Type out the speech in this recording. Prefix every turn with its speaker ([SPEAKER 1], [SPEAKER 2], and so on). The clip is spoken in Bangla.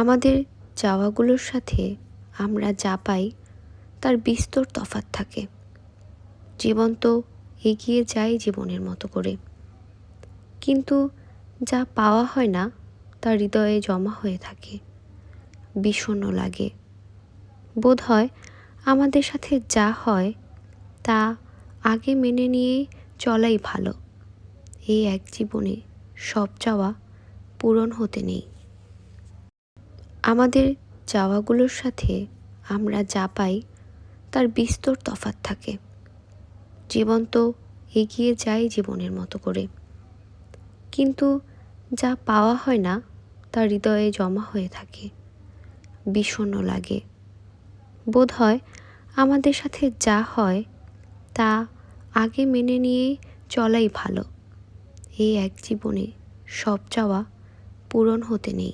[SPEAKER 1] আমাদের চাওয়াগুলোর সাথে আমরা যা পাই তার বিস্তর তফাৎ থাকে। জীবন তো এগিয়ে যায় জীবনের মতো করে, কিন্তু যা পাওয়া হয় না তা হৃদয়ে জমা হয়ে থাকে, বিষণ্ণ লাগে। বোধ হয় আমাদের সাথে যা হয় তা আগে মেনে নিয়ে চলাই ভালো। এই এক জীবনে সব চাওয়া পূরণ হতে নেই। আমাদের চাওয়াগুলোর সাথে আমরা যা পাই তার বিস্তর তফাৎ থাকে। জীবন তো এগিয়ে যায় জীবনের মতো করে, কিন্তু যা পাওয়া হয় না তা হৃদয়ে জমা হয়ে থাকে, বিষণ্ণ লাগে। বোধ হয় আমাদের সাথে যা হয় তা আগে মেনে নিয়ে চলাই ভালো। এই এক জীবনে সব চাওয়া পূরণ হতে নেই।